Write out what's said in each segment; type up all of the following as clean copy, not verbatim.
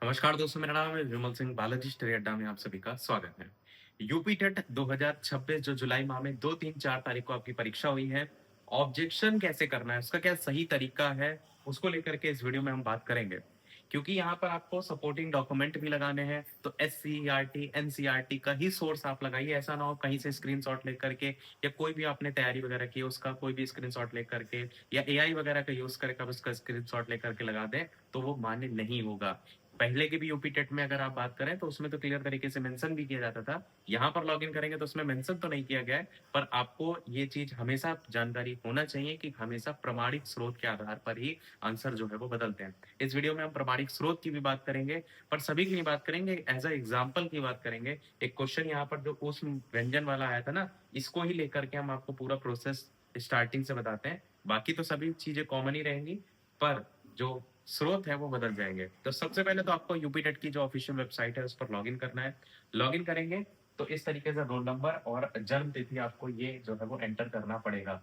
नमस्कार दोस्तों, मेरा नाम है विमल सिंह। बालाजी स्टडी अड्डा में आप सभी का स्वागत है। यूपी टेट 2026 जो जुलाई माह में 2, 3, 4 तारीख को आपकी परीक्षा हुई है। ऑब्जेक्शन कैसे करना है, उसका क्या सही तरीका है, उसको लेकर के इस वीडियो में हम बात करेंगे। क्योंकि यहाँ पर आपको सपोर्टिंग डॉक्यूमेंट भी लगाने हैं, तो एससीईआरटी, एनसीईआरटी का ही सोर्स आप लगाइए। ऐसा ना हो कहीं से स्क्रीनशॉट लेकर के या कोई भी आपने तैयारी वगैरह की उसका कोई भी स्क्रीनशॉट लेकर के या एआई वगैरह का यूज करके आप उसका स्क्रीनशॉट लेकर के लगा दें, तो वो मान्य नहीं होगा। पहले के भी यूपी टेट में अगर आप बात करें तो उसमें तो क्लियर तरीके से मेंशन भी किया जाता था। यहाँ पर लॉगिन करेंगे तो उसमें मेंशन तो नहीं किया गया है, पर आपको ये चीज हमेशा जानकारी होना चाहिए कि हमेशा प्रमाणित स्रोत के आधार पर ही आंसर जो है वो बदलते हैं। इस वीडियो में हम प्रमाणिक स्रोत की भी बात करेंगे, पर सभी की नहीं बात करेंगे, एज अ एग्जाम्पल की बात करेंगे। एक क्वेश्चन यहाँ पर जो उस व्यंजन वाला आया था ना, इसको ही लेकर के हम आपको पूरा प्रोसेस स्टार्टिंग से बताते हैं। बाकी तो सभी चीजें कॉमन ही रहेंगी, पर जो स्रोत है वो बदल जाएंगे। तो सबसे पहले तो आपको यूपी टेट की जो ऑफिशियल वेबसाइट है उस पर लॉगिन करना है। लॉगिन करेंगे तो इस तरीके से रोल नंबर और जन्म तिथि आपको ये जो है वो एंटर करना पड़ेगा।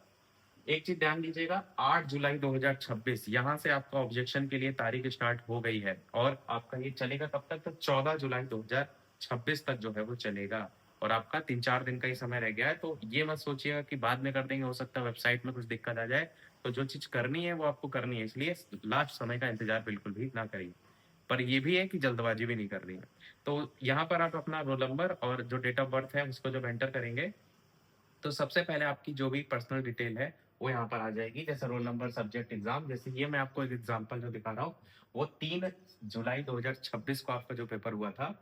एक चीज ध्यान दीजिएगा, 8 जुलाई 2026 यहाँ से आपका ऑब्जेक्शन के लिए तारीख स्टार्ट हो गई है और आपका ये चलेगा कब तक? तो 14 जुलाई 2026 तक जो है वो चलेगा। और आपका 3-4 दिन का ही समय रह गया है, तो ये मत सोचिएगा कि बाद में कर देंगे, हो सकता है वेबसाइट में कुछ दिक्कत आ जाए। तो जो चीज करनी है वो आपको करनी है, इसलिए लास्ट समय का इंतजार बिल्कुल भी ना करिए। पर ये भी है कि जल्दबाजी भी नहीं करनी है। तो यहाँ पर आप अपना रोल नंबर और जो डेट ऑफ बर्थ है उसको जब एंटर करेंगे, तो सबसे पहले आपकी जो भी पर्सनल डिटेल है वो यहाँ पर आ जाएगी, जैसे रोल नंबर, सब्जेक्ट, एग्जाम। जैसे ये मैं आपको एक एग्जांपल जो दिखा रहा हूँ, वो 3 जुलाई 2026 को आपका जो पेपर हुआ था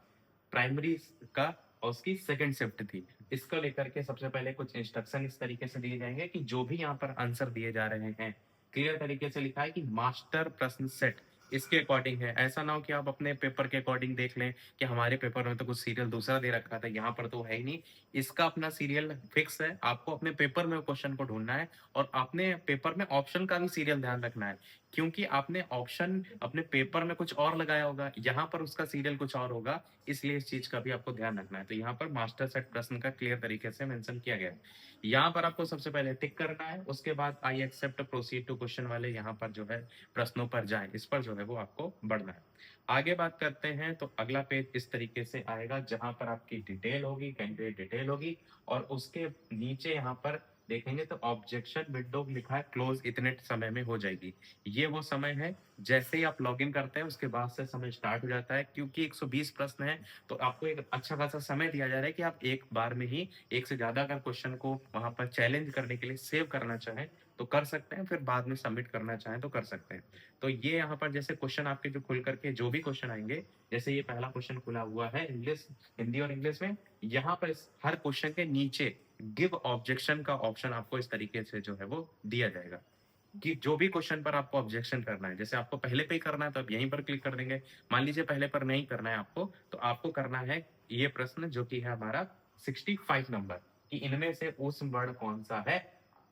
प्राइमरी का, और उसकी सेकंड शिफ्ट थी। इसको लेकर के सबसे पहले कुछ इंस्ट्रक्शन इस तरीके से दिए जाएंगे कि जो भी यहाँ पर आंसर दिए जा रहे हैं, क्लियर तरीके से लिखा है कि मास्टर प्रश्न सेट इसके अकॉर्डिंग है। ऐसा ना हो कि आप अपने पेपर के अकॉर्डिंग देख लें कि हमारे पेपर में तो कुछ सीरियल दूसरा दे रखा था, यहाँ पर तो है ही नहीं। इसका अपना सीरियल फिक्स है, आपको अपने पेपर में क्वेश्चन को ढूंढना है और अपने पेपर में ऑप्शन का भी सीरियल ध्यान रखना है। क्योंकि आपने ऑप्शन अपने पेपर में कुछ और लगाया होगा, यहाँ पर उसका सीरियल कुछ और होगा, इसलिए इस चीज का भी आपको ध्यान रखना है। तो यहाँ पर मास्टर सेट प्रश्न का क्लियर तरीके से मेंशन किया गया है। यहाँ पर आपको सबसे पहले टिक करना है, उसके बाद I accept proceed to question वाले यहाँ पर जो है प्रश्नों पर जाएं, इस पर जो है वो आपको बढ़ना है। आगे बात करते हैं तो अगला पेज इस तरीके से आएगा, जहां पर आपकी डिटेल होगी, कैंडिडेट डिटेल होगी, और उसके नीचे यहाँ पर देखेंगे तो ऑब्जेक्शन विंडो लिखा है क्लोज इतने समय में हो जाएगी। ये वो समय है, जैसे ही आप लॉगिन करते हैं उसके बाद से समय स्टार्ट हो जाता है। क्योंकि 120 प्रश्न है, तो आपको एक अच्छा खासा समय दिया जा रहा है कि आप एक बार में ही एक से ज्यादा अगर क्वेश्चन को वहां पर चैलेंज करने के लिए सेव करना चाहें तो कर सकते हैं, फिर बाद में सबमिट करना चाहें तो कर सकते हैं। तो ये यहाँ पर जैसे क्वेश्चन आपके जो खुल करके जो भी क्वेश्चन आएंगे, जैसे ये पहला क्वेश्चन खुला हुआ है इंग्लिश, हिंदी और इंग्लिश में, यहाँ पर हर क्वेश्चन के नीचे गिव ऑब्जेक्शन का ऑप्शन आपको इस तरीके से जो है वो दिया जाएगा कि जो भी क्वेश्चन पर आपको ऑब्जेक्शन करना है, जैसे आपको पहले पे ही करना है तो आप यहीं पर क्लिक कर देंगे। मान लीजिए पहले पर नहीं करना है आपको, तो आपको करना है ये प्रश्न जो कि है हमारा 65 नंबर, कि इनमें से उस वर्ण कौन सा है।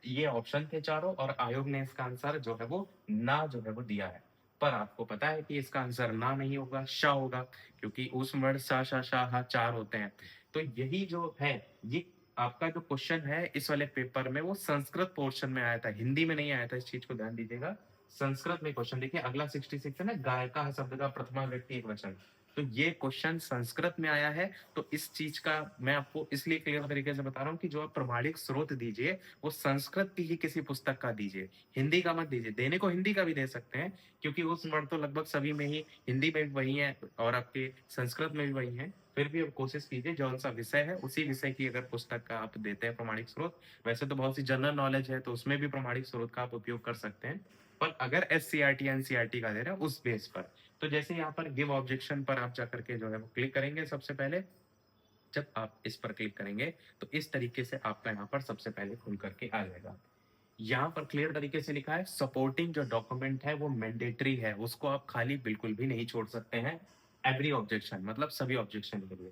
ये ऑप्शन थे चारों और आयोग ने इसका आंसर जो है वो ना जो है वो दिया है। पर आपको पता है कि इसका आंसर ना नहीं होगा, श होगा, क्योंकि उस वर्ण सा श श ह 4 होते हैं। तो यही जो है, ये आपका जो क्वेश्चन है इस वाले पेपर में वो संस्कृत पोर्शन में आया था, हिंदी में नहीं आया था, इस चीज को ध्यान दीजिएगा। संस्कृत में क्वेश्चन देखिए, अगला 66 है ना, गायिका शब्द का प्रथमा व्यक्ति एकवचन। तो ये क्वेश्चन संस्कृत में आया है। तो इस चीज का मैं आपको इसलिए क्लियर तरीके से बता रहा हूँ कि जो आप प्रमाणिक स्रोत दीजिए वो संस्कृत की ही किसी पुस्तक का दीजिए, हिंदी का मत दीजिए। देने को हिंदी का भी दे सकते हैं, क्योंकि उस वर्ण तो लगभग सभी में ही, हिंदी में भी वही है और आपके संस्कृत में भी वही है। फिर भी अब कोशिश कीजिए जौन सा विषय है उसी विषय की अगर पुस्तक का आप देते हैं प्रमाणिक स्रोत। वैसे तो बहुत सी जनरल नॉलेज है तो उसमें भी प्रमाणिक स्रोत का आप उपयोग कर सकते हैं, पर अगर एससीईआरटी एनसीईआरटी का दे रहे हैं उस बेस पर, तो जैसे यहाँ पर गिव ऑब्जेक्शन पर आप जाकर के जो है वो क्लिक करेंगे। सबसे पहले जब आप इस पर क्लिक करेंगे तो इस तरीके से आपका यहाँ पर सबसे पहले खुल करके आ जाएगा। यहाँ पर क्लियर तरीके से लिखा है सपोर्टिंग जो डॉक्यूमेंट है वो मैंडेटरी है, उसको आप खाली बिल्कुल भी नहीं छोड़ सकते हैं। एवरी ऑब्जेक्शन मतलब सभी ऑब्जेक्शन के लिए।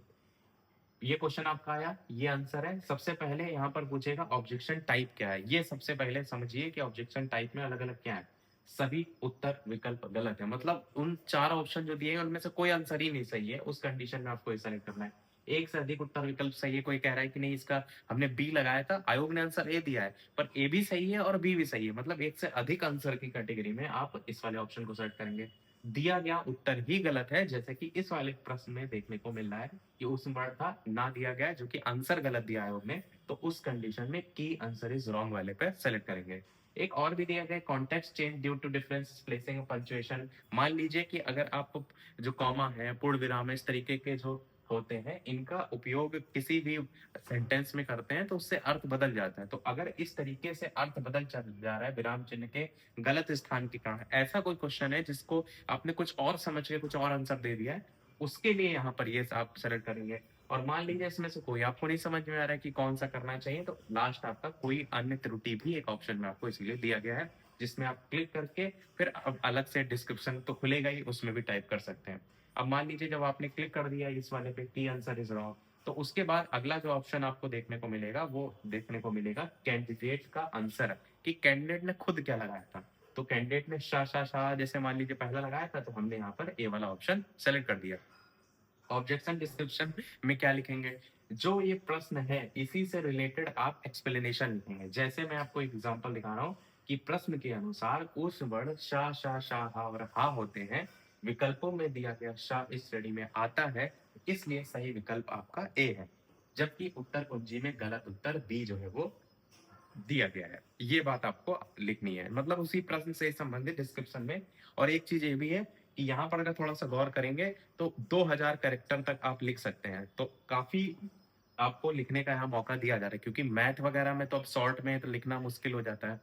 ये क्वेश्चन आपका आया, ये आंसर है। सबसे पहले यहाँ पर पूछेगा ऑब्जेक्शन टाइप क्या है, ये सबसे पहले समझिए कि ऑब्जेक्शन टाइप में अलग अलग क्या है। सभी उत्तर विकल्प गलत है, मतलब उन 4 ऑप्शन जो दिए हैं उनमें से कोई आंसर ही नहीं सही है, उस कंडीशन में आपको सेलेक्ट करना है। एक से अधिक उत्तर विकल्प सही है, कोई कह रहा है कि नहीं इसका हमने बी लगाया था, आयोग ने आंसर ए दिया है, पर ए भी सही है और बी भी सही है, मतलब एक से अधिक आंसर की कैटेगरी में आप इस वाले ऑप्शन को सेलेक्ट करेंगे। दिया गया उत्तर ही गलत है, जैसे कि इस वाले प्रश्न में देखने को मिल रहा है कि उस वर्ड का ना दिया गया है, जो कि आंसर गलत दिया है उन्होंने, तो उस कंडीशन में की आंसर इज रॉन्ग वाले पे सेलेक्ट करेंगे। एक और भी दिया गया है, context change due to difference placing punctuation. मान लीजिए कि अगर आप जो कॉमा है, पूर्ण विराम है, इस तरीके के जो होते हैं, इनका उपयोग किसी भी सेंटेंस में करते हैं तो उससे अर्थ बदल जाता है। तो अगर इस तरीके से अर्थ बदल चल जा रहा है विराम चिन्ह के गलत स्थान के कारण, ऐसा कोई क्वेश्चन है जिसको आपने कुछ और समझ के कुछ और आंसर दे दिया है, उसके लिए यहाँ पर ये आप सेलेक्ट करेंगे। और मान लीजिए इसमें से कोई आपको नहीं समझ में आ रहा है कि कौन सा करना चाहिए, तो लास्ट आपका कोई अन्य त्रुटि भी एक ऑप्शन में आपको इसलिए दिया गया है, जिसमें आप क्लिक करके फिर अब अलग से डिस्क्रिप्शन तो खुलेगा ही, उसमें भी टाइप कर सकते हैं। अब मान लीजिए जब आपने क्लिक कर दिया इस वाले पे टी आंसर इज रॉन्ग, तो उसके बाद अगला जो ऑप्शन आपको देखने को मिलेगा वो देखने को मिलेगा कैंडिडेट का आंसर, कि कैंडिडेट ने खुद क्या लगाया था। तो कैंडिडेट ने शाह जैसे मान लीजिए पहला लगाया था, तो हमने यहाँ पर ए वाला ऑप्शन सेलेक्ट कर दिया। ऑब्जेक्शन डिस्क्रिप्शन में क्या लिखेंगे? जो ये प्रश्न है इसी से रिलेटेड आप एक्सप्लेनेशन लिखेंगे। जैसे मैं आपको एग्जांपल दिखा रहा हूँ कि प्रश्न के अनुसार उस वर्ण शाह हा और हा होते हैं, विकल्पों में दिया गया शाह इस श्रेणी में आता है, इसलिए सही विकल्प आपका ए है, जबकि उत्तर कुंजी में गलत उत्तर बी जो है वो दिया गया है। ये बात आपको लिखनी है, मतलब उसी प्रश्न से संबंधित डिस्क्रिप्शन में। और एक चीज ये भी है कि यहाँ पर अगर थोड़ा सा गौर करेंगे तो 2000 कैरेक्टर तक आप लिख सकते हैं, तो काफी आपको लिखने का यहाँ मौका दिया जा रहा है, क्योंकि मैथ वगैरह में तो अब शॉर्ट में तो लिखना मुश्किल हो जाता है,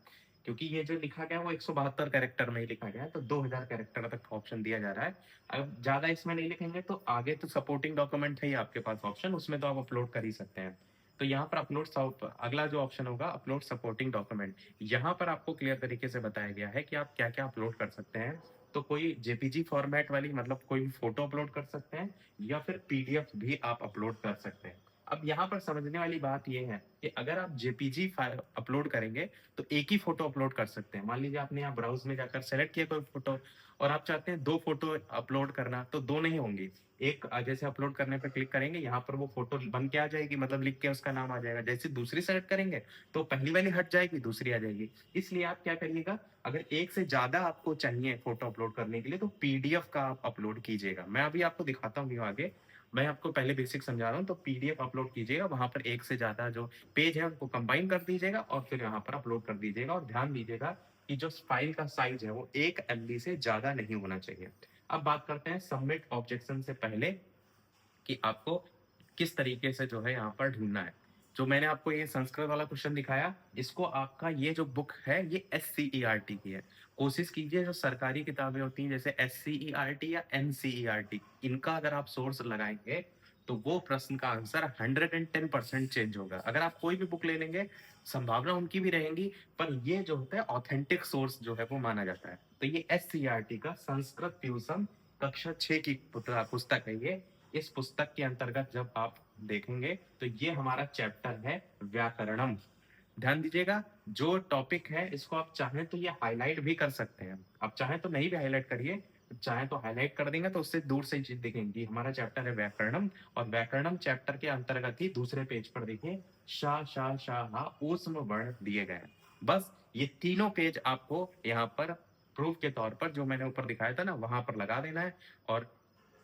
क्योंकि ये जो लिखा गया है वो 172 कैरेक्टर में ही लिखा गया है, तो 2000 कैरेक्टर तक ऑप्शन दिया जा रहा है। अब ज्यादा इसमें नहीं लिखेंगे तो आगे तो सपोर्टिंग डॉक्यूमेंट है ही आपके पास ऑप्शन, उसमें तो आप अपलोड कर ही सकते हैं। तो यहाँ पर अगला जो ऑप्शन होगा अपलोड सपोर्टिंग डॉक्यूमेंट, यहाँ पर आपको क्लियर तरीके से बताया गया है कि आप क्या क्या अपलोड कर सकते हैं। तो कोई जेपीजी फॉर्मेट वाली, मतलब कोई भी फोटो अपलोड कर सकते हैं, या फिर पीडीएफ भी आप अपलोड कर सकते हैं। अब यहाँ पर समझने वाली बात यह है कि अगर आप जेपीजी फाइल अपलोड करेंगे तो एक ही फोटो अपलोड कर सकते हैं। मान लीजिए आपने यहाँ ब्राउज में जाकर सेलेक्ट किया कोई फोटो, और आप चाहते हैं 2 फोटो अपलोड करना, तो 2 नहीं होंगी। एक जैसे अपलोड करने पे क्लिक करेंगे, यहाँ पर वो फोटो बन के आ जाएगी, मतलब लिख के उसका नाम आ जाएगा। जैसे दूसरी सेलेक्ट करेंगे तो पहली वाली हट जाएगी, दूसरी आ जाएगी। इसलिए आप क्या करिएगा, अगर एक से ज्यादा आपको चाहिए फोटो अपलोड करने के लिए, तो पीडीएफ का आप अपलोड कीजिएगा। मैं अभी आपको दिखाता हूँ आगे, मैं आपको पहले बेसिक समझा रहा हूँ। तो पीडीएफ अपलोड कीजिएगा, वहां पर एक से ज्यादा जो पेज है उनको कंबाइन कर दीजिएगा और फिर यहाँ पर अपलोड कर दीजिएगा। और ध्यान दीजिएगा कि जो फाइल का साइज है वो 1 एमबी से ज्यादा नहीं होना चाहिए। अब बात करते हैं सबमिट ऑब्जेक्शन से पहले कि आपको किस तरीके से जो है यहाँ पर ढूंढना है। जो मैंने आपको ये संस्कृत वाला क्वेश्चन दिखाया, इसको आपका ये जो बुक है ये एससीईआरटी की है। कोशिश कीजिए जो सरकारी किताबें होती हैं जैसे एससीईआरटी या एनसीईआरटी, इनका अगर आप सोर्स लगाएंगे तो वो प्रश्न का आंसर 110% चेंज होगा। अगर आप कोई भी बुक ले लेंगे, संभावना उनकी भी रहेंगी, पर ये जो होता है ऑथेंटिक सोर्स जो है वो माना जाता है। तो ये एससीईआरटी का संस्कृत ट्यूशन कक्षा 6 की पुस्तक है ये। इस पुस्तक के अंतर्गत जब आप देखेंगे तो ये हमारा चैप्टर है व्याकरणम। ध्यान दीजिएगा, जो टॉपिक है इसको आप चाहें तो ये हाईलाइट भी कर सकते हैं, आप चाहें तो नहीं भी हाईलाइट करिए, चाहे तो हाईलाइट कर देंगे तो उससे दूर से ही चीज दिखेंगी। हमारा चैप्टर है व्याकरणम, और व्याकरणम चैप्टर के अंतर्गत ही दूसरे पेज पर देखिए शाह ऊष्म वर्ण दिए गए हैं। बस ये तीनों पेज आपको यहाँ पर प्रूफ के तौर पर जो मैंने ऊपर दिखाया था ना, वहां पर लगा देना है। और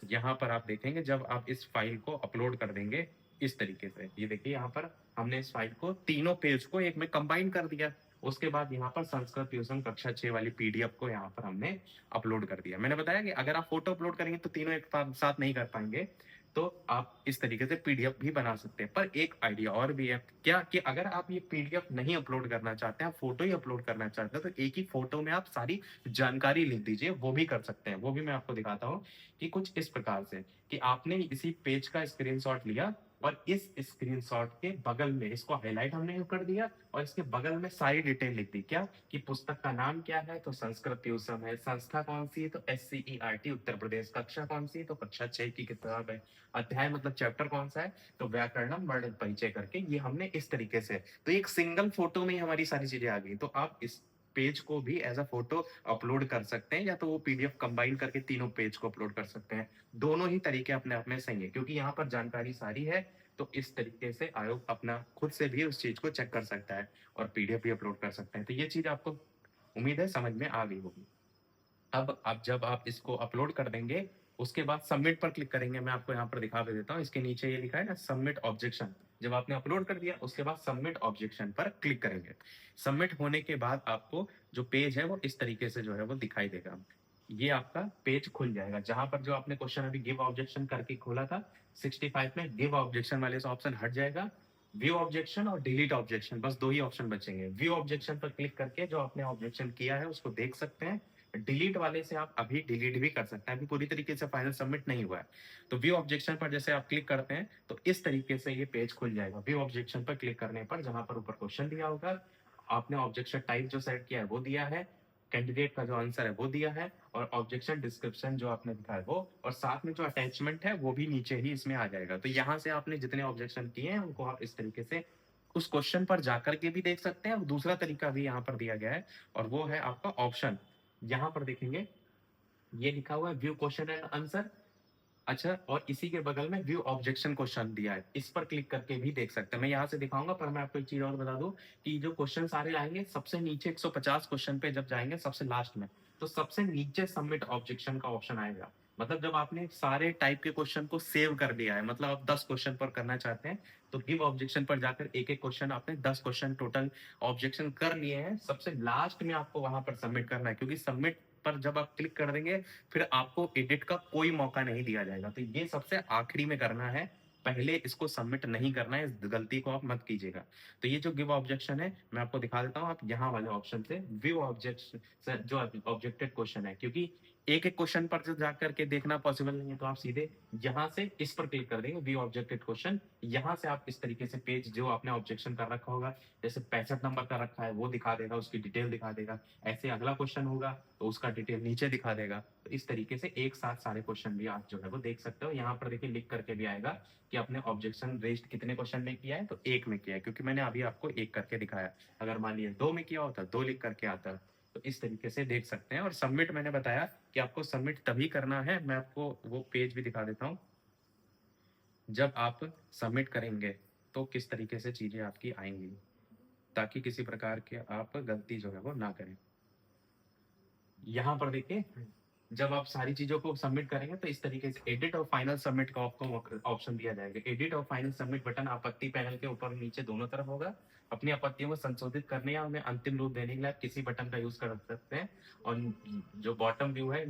यहाँ पर आप देखेंगे जब आप इस फाइल को अपलोड कर देंगे इस तरीके से, ये देखिए यहाँ पर हमने इस फाइल को तीनों पेज को एक में कंबाइन कर दिया। उसके बाद यहाँ पर संस्कृत ट्यूशन कक्षा 6 वाली पीडीएफ को यहाँ पर हमने अपलोड कर दिया। मैंने बताया कि अगर आप फोटो अपलोड करेंगे तो तीनों एक साथ नहीं कर पाएंगे, तो आप इस तरीके से पीडीएफ भी बना सकते हैं। पर एक आइडिया और भी है क्या, कि अगर आप ये पीडीएफ नहीं अपलोड करना चाहते हैं, आप फोटो ही अपलोड करना चाहते हैं, तो एक ही फोटो में आप सारी जानकारी लिख दीजिए, वो भी कर सकते हैं। वो भी मैं आपको दिखाता हूँ कि कुछ इस प्रकार से कि आपने इसी पेज का स्क्रीनशॉट लिया और इस स्क्रीनशॉट के बगल में इसको हाईलाइट हमने कर दिया, और इसके बगल में सारी डिटेल लिख दी। क्या कि पुस्तक का नाम क्या है, तो संस्कृत ट्यूशन है, संस्था कौन सी है, तो एससीईआरटी उत्तर प्रदेश, कक्षा कौन सी है, तो कक्षा 6 की किताब है, अध्याय मतलब चैप्टर कौन सा है, तो व्याकरणम वर्ण परिचय करके ये हमने इस तरीके से। तो एक सिंगल फोटो में ही हमारी सारी चीजें आ गई। तो आप इस पेज को भी एज अ फोटो अपलोड कर सकते हैं, या तो वो पीडीएफ कंबाइन करके तीनों पेज को अपलोड कर सकते हैं। दोनों ही तरीके अपने आप में सही है, क्योंकि यहाँ पर जानकारी सारी है। तो इस तरीके से आयोग अपना खुद से भी उस चीज को चेक कर सकता है और पीडीएफ भी अपलोड कर सकते हैं। तो ये चीज आपको उम्मीद है समझ में आ गई होगी। अब आप जब आप इसको अपलोड कर देंगे, उसके बाद सबमिट पर क्लिक करेंगे। मैं आपको यहाँ पर दिखा भी देता हूँ। इसके नीचे ये लिखा है ना सबमिट ऑब्जेक्शन। जब आपने अपलोड कर दिया, उसके बाद सबमिट ऑब्जेक्शन पर क्लिक करेंगे। सबमिट होने के बाद आपको जो पेज है वो इस तरीके से जो है वो दिखाई देगा। ये आपका पेज खुल जाएगा। जहाँ पर जो आपने क्वेश्चन अभी गिव ऑब्जेक्शन करके खोला था, 65 में गिव ऑब्जेक्शन वाले से ऑप्शन हट जाएगा। व्यू ऑब्जेक्शन और डिलीट ऑब्जेक्शन, बस 2 ही ऑप्शन बचेंगे। व्यू ऑब्जेक्शन पर क्लिक करके जो आपने ऑब्जेक्शन किया है उसको देख सकते हैं। डिलीट वाले से आप अभी डिलीट भी कर सकते हैं, अभी पूरी तरीके से फाइनल सबमिट नहीं हुआ है। तो व्यू ऑब्जेक्शन पर जैसे आप क्लिक करते हैं तो इस तरीके से ये पेज खुल जाएगा। व्यू ऑब्जेक्शन पर क्लिक करने पर जहां पर ऊपर क्वेश्चन दिया होगा, आपने ऑब्जेक्शन टाइप जो सेट किया है वो दिया है, कैंडिडेट का जो आंसर है वो दिया है, और ऑब्जेक्शन डिस्क्रिप्शन जो आपने दिखा है वो, और साथ में जो अटैचमेंट है वो भी नीचे ही इसमें आ जाएगा। तो यहाँ से आपने जितने ऑब्जेक्शन किए हैं उनको आप इस तरीके से उस क्वेश्चन पर जाकर के भी देख सकते हैं, और दूसरा तरीका भी यहाँ पर दिया गया है, और वो है आपका ऑप्शन। यहाँ पर देखेंगे, ये लिखा हुआ है व्यू क्वेश्चन एंड आंसर। अच्छा, और इसी के बगल में व्यू ऑब्जेक्शन क्वेश्चन दिया है, इस पर क्लिक करके भी देख सकते हैं। मैं यहाँ से दिखाऊंगा, पर मैं आपको एक चीज और बता दूं कि जो क्वेश्चन सारे आएंगे सबसे नीचे 150 क्वेश्चन पे जब जाएंगे सबसे लास्ट में, तो सबसे नीचे सबमिट ऑब्जेक्शन का ऑप्शन आएगा। मतलब जब आपने सारे टाइप के क्वेश्चन को सेव कर दिया है, मतलब आप 10 क्वेश्चन पर करना चाहते हैं, तो गिव ऑब्जेक्शन पर जाकर एक एक क्वेश्चन, आपने 10 क्वेश्चन टोटल ऑब्जेक्शन कर लिए हैं, सबसे लास्ट में आपको वहां पर सबमिट करना है, क्योंकि सबमिट पर जब आप क्लिक कर देंगे फिर आपको एडिट का कोई मौका नहीं दिया जाएगा। तो ये सबसे आखिरी में करना है, पहले इसको सबमिट नहीं करना है, इस गलती को आप मत कीजिएगा। तो ये जो गिव ऑब्जेक्शन है मैं आपको दिखा देता हूँ। आप यहाँ वाले ऑप्शन से व्यू ऑब्जेक्शन जो ऑब्जेक्टेड क्वेश्चन है, क्योंकि एक एक क्वेश्चन पर जो जाकर के देखना पॉसिबल नहीं है, तो आप सीधे यहाँ से इस पर क्लिक कर देंगे, व्यू ऑब्जेक्टेड क्वेश्चन। यहाँ से आप इस तरीके से पेज जो आपने ऑब्जेक्शन कर रखा होगा, जैसे 65 नंबर का रखा है वो दिखा देगा, उसकी डिटेल दिखा देगा। ऐसे अगला क्वेश्चन होगा तो उसका डिटेल नीचे दिखा देगा। तो इस तरीके से एक साथ सारे क्वेश्चन भी आप जो है वो देख सकते हो। यहाँ पर देखिए लिख करके भी आएगा कि आपने ऑब्जेक्शन रेज्ड कितने क्वेश्चन में किया है, तो एक में किया है, क्योंकि मैंने अभी आपको एक करके दिखाया। अगर मान लीजिए 2 में किया होता, 2 लिख करके आता। तो इस तरीके से देख सकते हैं। और सबमिट मैंने बताया कि आपको सबमिट तभी करना है, मैं आपको वो पेज भी दिखा देता हूँ। जब आप सबमिट करेंगे तो किस तरीके से चीजें आपकी आएंगी, ताकि किसी प्रकार के आप गलती जो है वो ना करें। यहाँ पर देखिए, जब आप सारी चीज़ों को सबमिट करेंगे तो इस तरीके से एडिट और फाइनल सबमिट का आपको ऑप्शन दिया जाएगा। एडिट और फाइनल सबमिट बटन आपत्ति पैनल के ऊपर और नीचे दोनों तरफ होगा। अपनी आपत्तियों को संशोधित करने या उन्हें अंतिम रूप देने के लिए आप किसी बटन का यूज़ कर सकते हैं। और जो बॉटम व्यू है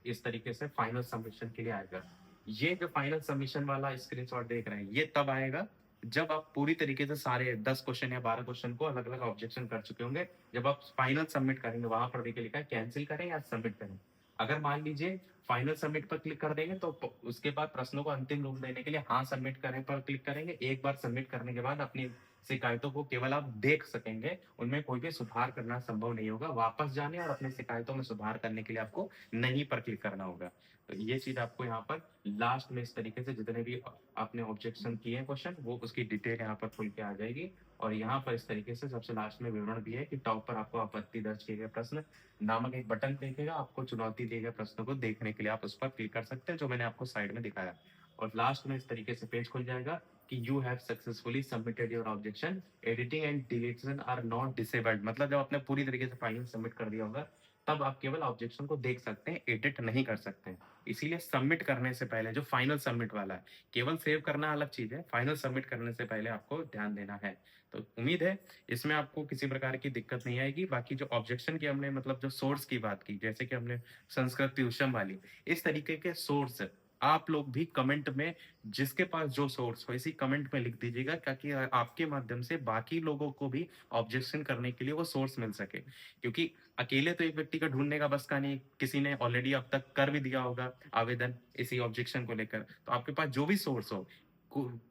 इस तरीके से फाइनल सबमिशन के लिए आएगा। ये जो फाइनल सबमिशन वाला स्क्रीनशॉट देख रहे हैं, ये तब आएगा जब आप पूरी तरीके से सारे 10 क्वेश्चन या 12 क्वेश्चन को अलग-अलग ऑब्जेक्शन कर चुके होंगे। जब आप फाइनल सबमिट करेंगे, वहाँ पर देखिए लिखा है कैंसल करें या सबमिट करें। अगर मान लीजिए फाइनल सबमिट पर क्लिक कर देंगे तो उसके बाद प्रश्नों को अंतिम रूप देने के लिए हाँ सबमिट करें पर क्लिक करेंगे। एक बार सबमिट करने के बाद अपनी शिकायतों को केवल आप देख सकेंगे, उनमें कोई भी सुधार करना संभव नहीं होगा। वापस जाने और अपनी शिकायतों में सुधार करने के लिए आपको नहीं पर क्लिक करना होगा। तो ये चीज आपको यहाँ पर लास्ट में इस तरीके से जितने भी आपने ऑब्जेक्शन किए हैं क्वेश्चन, वो उसकी डिटेल यहाँ पर खुल के आ जाएगी। और यहाँ पर इस तरीके से सबसे लास्ट में विवरण भी है कि टॉप पर आपको आपत्ति दर्ज किए गए प्रश्न नामक एक बटन दिखेगा, आपको चुनौती दिए गए प्रश्नों को देखने के लिए आप उस पर क्लिक कर सकते हैं, जो मैंने आपको साइड में दिखाया। और लास्ट में इस तरीके से पेज खुल जाएगा कि you have successfully submitted your objection, editing and deletion are not disabled. मतलब जब आपने पूरी तरीके से फाइनल सबमिट कर दिया होगा, तब आप केवल ऑब्जेक्शन को देख सकते हैं, एडिट नहीं कर सकते हैं। इसीलिए सबमिट करने से पहले जो फाइनल सबमिट वाला है, केवल सेव करना अलग चीज है, फाइनल सबमिट करने से पहले आपको ध्यान देना है। तो उम्मीद है इसमें आपको किसी प्रकार की दिक्कत नहीं आएगी। बाकी जो ऑब्जेक्शन की हमने मतलब जो सोर्स की बात की, जैसे कि हमने संस्कृत ट्यूशन वाली, इस तरीके के सोर्स आप लोग भी कमेंट में जिसके पास जो सोर्स हो इसी कमेंट में लिख दीजिएगा, ताकि आपके माध्यम से बाकी लोगों को भी ऑब्जेक्शन करने के लिए वो सोर्स मिल सके। क्योंकि अकेले तो एक व्यक्ति का ढूंढने का बस का नहीं, किसी ने ऑलरेडी अब तक कर भी दिया होगा आवेदन इसी ऑब्जेक्शन को लेकर। तो आपके पास जो भी सोर्स हो,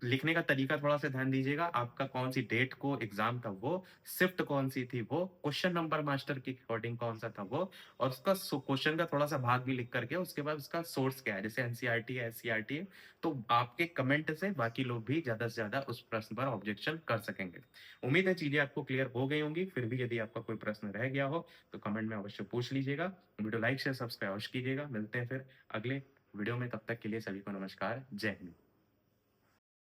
लिखने का तरीका थोड़ा सा ध्यान दीजिएगा। आपका कौन सी डेट को एग्जाम था वो, शिफ्ट कौन सी थी वो, क्वेश्चन नंबर मास्टर के अकॉर्डिंग कौन सा था वो, और उसका क्वेश्चन का थोड़ा सा भाग भी लिख करके उसके बाद उसका सोर्स क्या है, जैसे एनसीईआरटी है, एससीईआरटी है। तो आपके कमेंट से बाकी लोग भी ज्यादा से ज्यादा उस प्रश्न पर ऑब्जेक्शन कर सकेंगे। उम्मीद है चीजें आपको क्लियर हो गई होंगी। फिर भी यदि आपका कोई प्रश्न रह गया हो तो कमेंट में अवश्य पूछ लीजिएगा। वीडियो लाइक शेयर सब्सक्राइब अवश्य कीजिएगा। मिलते हैं फिर अगले वीडियो में, तब तक के लिए सभी को नमस्कार, जय हिंद।